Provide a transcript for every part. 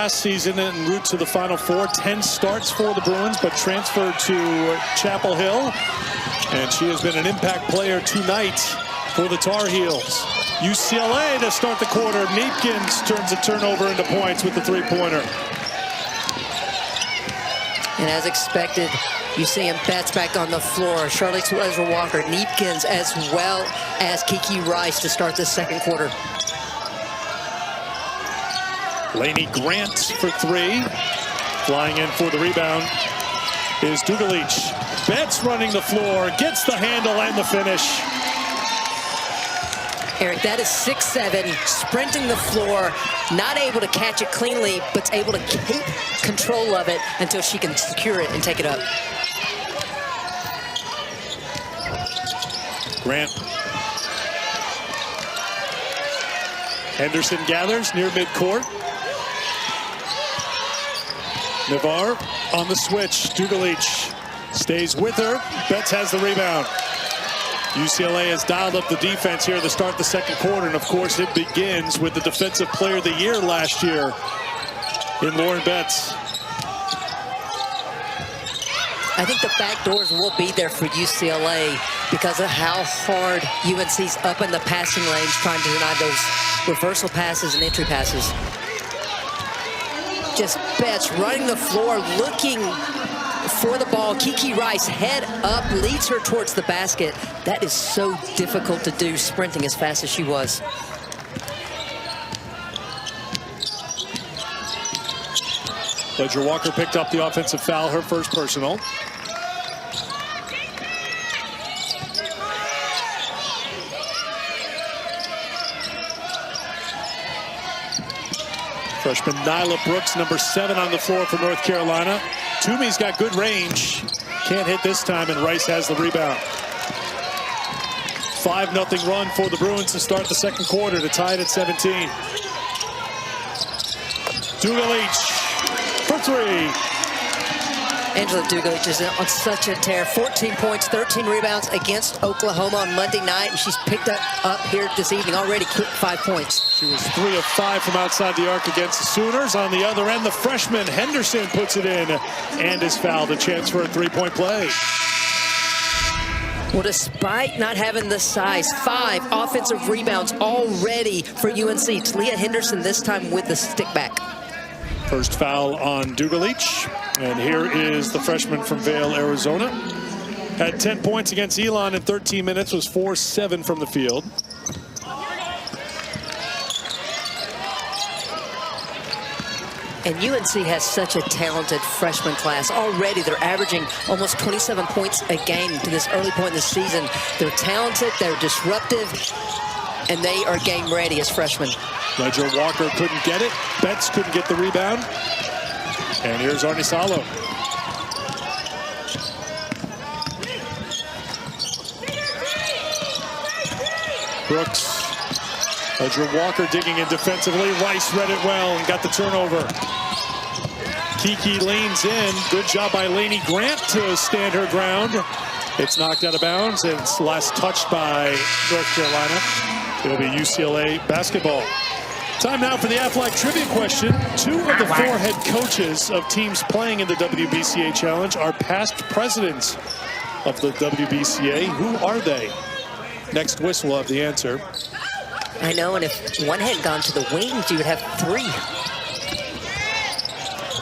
last season en route to the Final Four. 10 starts for the Bruins, but transferred to Chapel Hill. And she has been an impact player tonight for the Tar Heels. UCLA to start the quarter. Neepkins turns a turnover into points with the three-pointer. And as expected, UCM Betts back on the floor. Charlotte Walker, Neepkins, as well as Kiki Rice to start the second quarter. Lainey Grant for three. Flying in for the rebound is Dugalich. Betts running the floor, gets the handle and the finish. Eric, that is 6'7", sprinting the floor, not able to catch it cleanly, but able to keep control of it until she can secure it and take it up. Grant. Henderson gathers near midcourt. Navarre on the switch. Dugalich stays with her. Betts has the rebound. UCLA has dialed up the defense here to start the second quarter, and of course it begins with the Defensive Player of the Year last year in Lauren Betts. I think the back doors will be there for UCLA because of how hard UNC's up in the passing lanes trying to deny those reversal passes and entry passes. Just Betts running the floor, looking for the ball. Kiki Rice, head up, leads her towards the basket. That is so difficult to do, sprinting as fast as she was. Ledger Walker picked up the offensive foul, her first personal. Freshman Nyla Brooks, number 7 on the floor for North Carolina. Toomey's got good range. Can't hit this time, and Rice has the rebound. 5-0 run for the Bruins to start the second quarter to tie it at 17. Dugalich for three. Angela Dugalich is on such a tear. 14 points, 13 rebounds against Oklahoma on Monday night, and she's picked up here this evening already, quick 5 points. She was 3 of 5 from outside the arc against the Sooners. On the other end, the freshman Henderson puts it in and is fouled. A chance for a three-point play. Well, despite not having the size, 5 offensive rebounds already for UNC. Talia Henderson this time with the stick back. First foul on Dugalich. And here is the freshman from Vail, Arizona. Had 10 points against Elon in 13 minutes, was 4-7 from the field. And UNC has such a talented freshman class. Already they're averaging almost 27 points a game to this early point in the season. They're talented, they're disruptive, and they are game ready as freshmen. Ledger Walker couldn't get it. Betts couldn't get the rebound. And here's Arnie Salo. Brooks. Ledger Walker digging in defensively. Rice read it well and got the turnover. Kiki leans in. Good job by Lainey Grant to stand her ground. It's knocked out of bounds. It's last touched by North Carolina. It'll be UCLA basketball. Time now for the Athletic Trivia question. 2 of the 4 head coaches of teams playing in the WBCA Challenge are past presidents of the WBCA. Who are they? Next whistle will have the answer. I know, and if one had gone to the wings, you would have 3.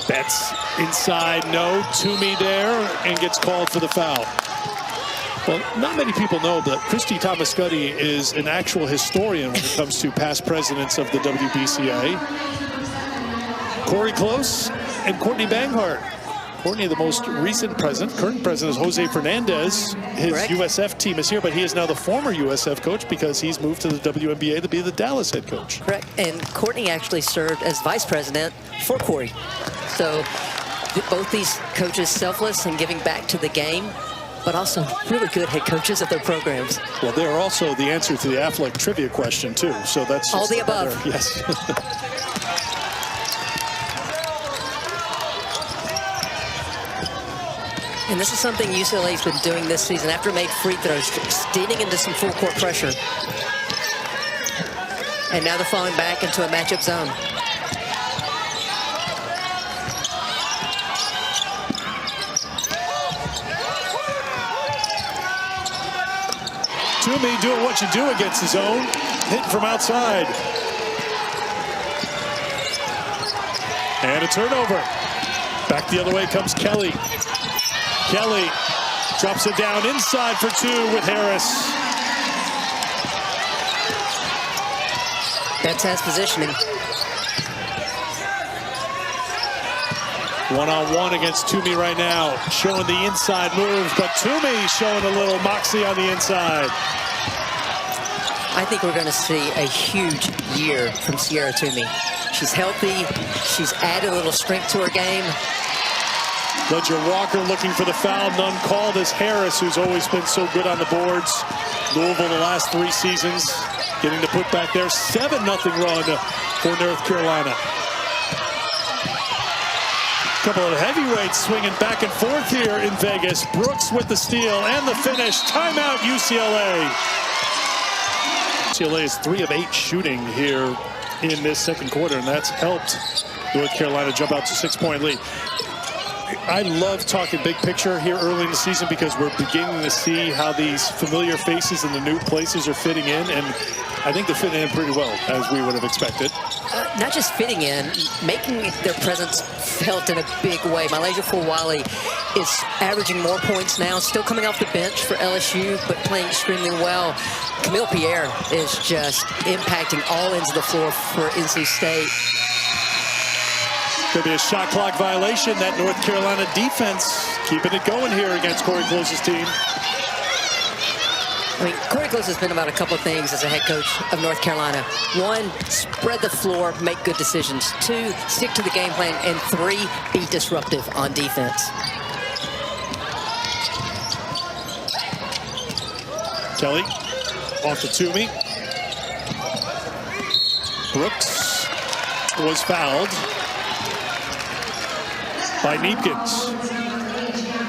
Betts inside, no. Toomey there, and gets called for the foul. Well, not many people know that Christy Thomascuddy is an actual historian when it comes to past presidents of the WBCA. Corey Close and Courtney Banghart. Courtney, the most recent president. Current president is Jose Fernandez. His Correct. USF team is here, but he is now the former USF coach because he's moved to the WNBA to be the Dallas head coach. Correct. And Courtney actually served as vice president for Corey. So both these coaches selfless and giving back to the game, but also really good head coaches of their programs. Well, they're also the answer to the Athletic Trivia question, too. So that's all the above. Yes. And this is something UCLA's been doing this season after made free throws, stealing into some full court pressure. And now they're falling back into a matchup zone. Toomey doing what you do against the zone. Hitting from outside. And a turnover. Back the other way comes Kelly. Kelly drops it down inside for two with Harris. Betts has positioning. One-on-one against Toomey right now. Showing the inside move, but Toomey showing a little moxie on the inside. I think we're going to see a huge year from Sierra Toomey. She's healthy. She's added a little strength to her game. Ledger Walker looking for the foul. None called as Harris, who's always been so good on the boards. Louisville the last 3 seasons. Getting the putback there. 7-0 run for North Carolina. Couple of heavyweights swinging back and forth here in Vegas. Brooks with the steal and the finish. Timeout UCLA. UCLA is 3 of 8 shooting here in this second quarter, and that's helped North Carolina jump out to 6-point lead. I love talking big picture here early in the season because we're beginning to see how these familiar faces in the new places are fitting in, and I think they're fitting in pretty well, as we would have expected. Not just fitting in, making their presence felt in a big way. Malaysia Fulwale is averaging more points now, still coming off the bench for LSU, but playing extremely well. Camille Pierre is just impacting all ends of the floor for NC State. Could be a shot clock violation. That North Carolina defense keeping it going here against Corey Close's team. I mean, Corey Close has been about a couple of things as a head coach of North Carolina. 1, spread the floor, make good decisions. 2, stick to the game plan. And 3, be disruptive on defense. Kelly off to Toomey. Brooks was fouled by Neepkins.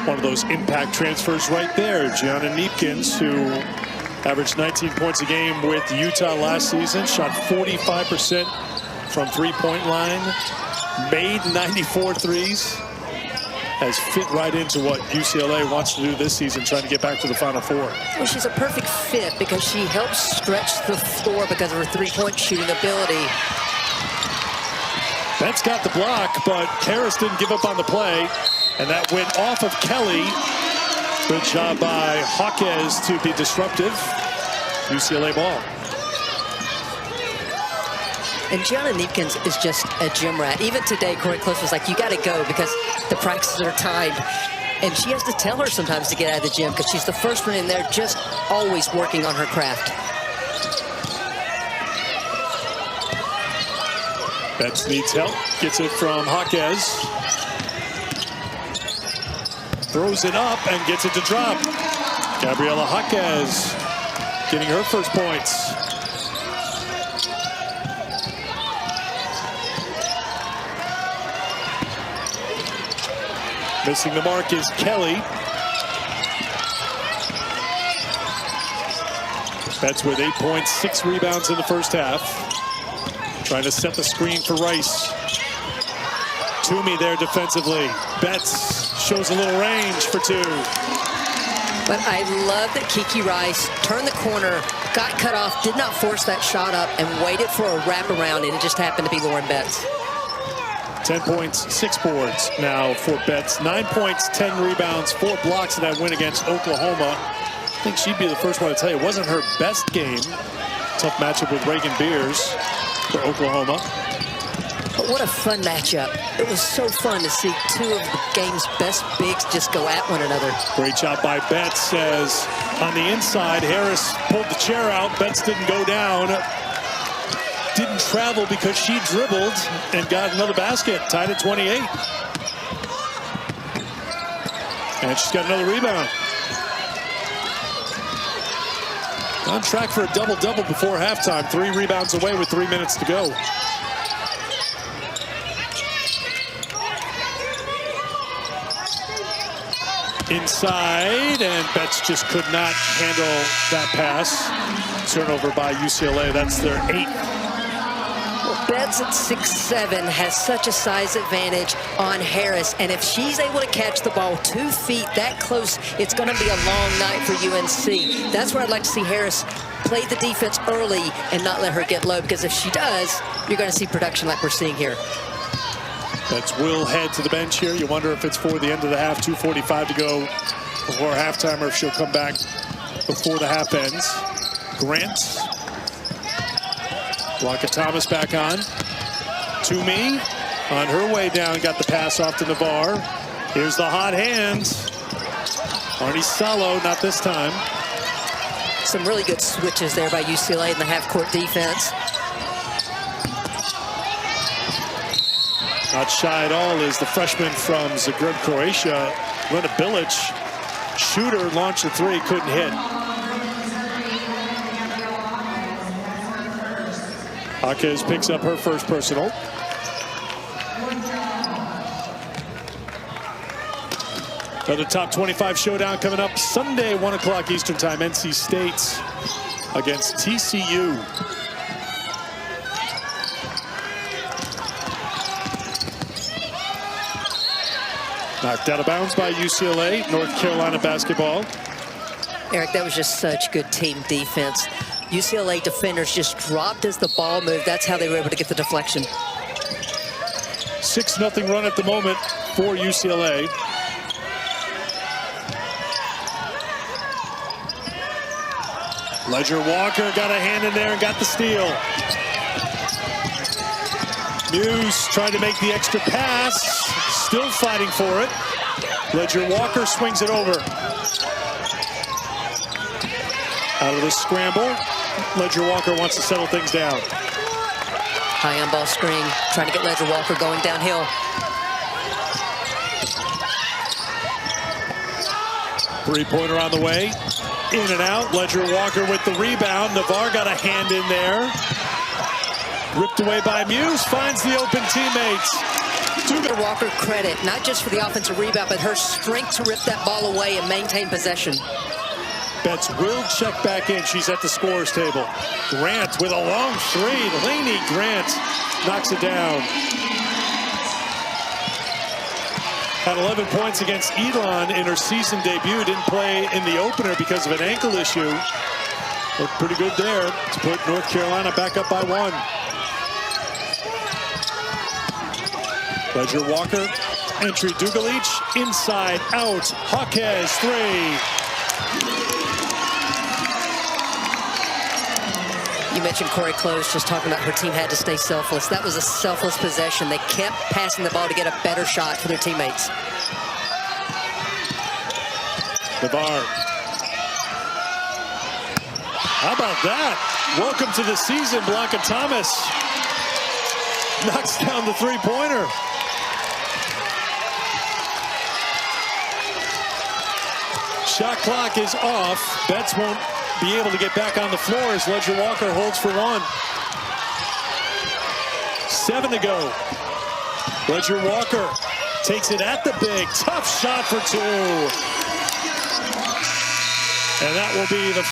One of those impact transfers right there. Gianna Neepkins, who averaged 19 points a game with Utah last season, shot 45% from three-point line, made 94 threes, has fit right into what UCLA wants to do this season, trying to get back to the Final Four. Well, she's a perfect fit because she helps stretch the floor because of her three-point shooting ability. Betts got the block, but Harris didn't give up on the play, and that went off of Kelly. Good job by Hawkes to be disruptive. UCLA ball. And Gianna Neepkins is just a gym rat. Even today, Corey Close was like, you got to go because the practices are timed. And she has to tell her sometimes to get out of the gym because she's the first one in there just always working on her craft. Betts needs help. Gets it from Hawkes. Throws it up and gets it to drop. Gabriella Hawkes getting her first points. Missing the mark is Kelly. Betts with 8 points, 6 rebounds in the first half. Trying to set the screen for Rice. Toomey there defensively. Betts shows a little range for 2. But I love that Kiki Rice turned the corner, got cut off, did not force that shot up, and waited for a wraparound, and it just happened to be Lauren Betts. 10 points, 6 boards now for Betts. 9 points, 10 rebounds, 4 blocks in that win against Oklahoma. I think she'd be the first one to tell you it wasn't her best game. Tough matchup with Reagan Beers for Oklahoma. But what a fun matchup. It was so fun to see 2 of the game's best bigs just go at one another. Great job by Betts as on the inside, Harris pulled the chair out. Betts didn't go down. Didn't travel because she dribbled and got another basket. Tied at 28. And she's got another rebound. On track for a double-double before halftime. 3 rebounds away with 3 minutes to go. Inside, and Betts just could not handle that pass. Turnover by UCLA. That's their 8th. Betts at 6'7" has such a size advantage on Harris, and if she's able to catch the ball 2 feet that close, it's going to be a long night for UNC. That's where I'd like to see Harris play the defense early and not let her get low, because if she does, you're going to see production like we're seeing here. Betts will head to the bench here. You wonder if it's for the end of the half, 2:45 to go before halftime, or if she'll come back before the half ends. Grant. Blanca Thomas back on. Toomey on her way down, got the pass off to Navarre. Here's the hot hands. Arnie Salo, not this time. Some really good switches there by UCLA in the half-court defense. Not shy at all is the freshman from Zagreb, Croatia, Lena Bilic. Shooter launched a three, couldn't hit. Jaquez picks up her first personal. Another top 25 showdown coming up Sunday, 1 o'clock Eastern time. NC State against TCU. Knocked out of bounds by UCLA, North Carolina basketball. Eric, that was just such good team defense. UCLA defenders just dropped as the ball moved. That's how they were able to get the deflection. 6-0 run at the moment for UCLA. Ledger Walker got a hand in there and got the steal. Muse tried to make the extra pass, still fighting for it. Ledger Walker swings it over. Out of the scramble, Ledger Walker wants to settle things down. High on ball screen, trying to get Ledger Walker going downhill. Three-pointer on the way. In and out. Ledger Walker with the rebound. Navarre got a hand in there. Ripped away by Muse. Finds the open teammates. Ledger Walker credit, not just for the offensive rebound, but her strength to rip that ball away and maintain possession. Betts will check back in. She's at the scorer's table. Grant with a long three. Laney Grant knocks it down. Had 11 points against Elon in her season debut. Didn't play in the opener because of an ankle issue. Looked pretty good there to put North Carolina back up by 1. Ledger Walker, entry Dugalic, inside out. Jaquez, 3. You mentioned Corey Close just talking about her team had to stay selfless. That was a selfless possession. They kept passing the ball to get a better shot for their teammates. Navarre. How about that? Welcome to the season, Blanca Thomas. Knocks down the three-pointer. Shot clock is off. Betts won't be able to get back on the floor as Ledger Walker holds for 1. 7 to go. Ledger Walker takes it at the big. Tough shot for 2. And that will be the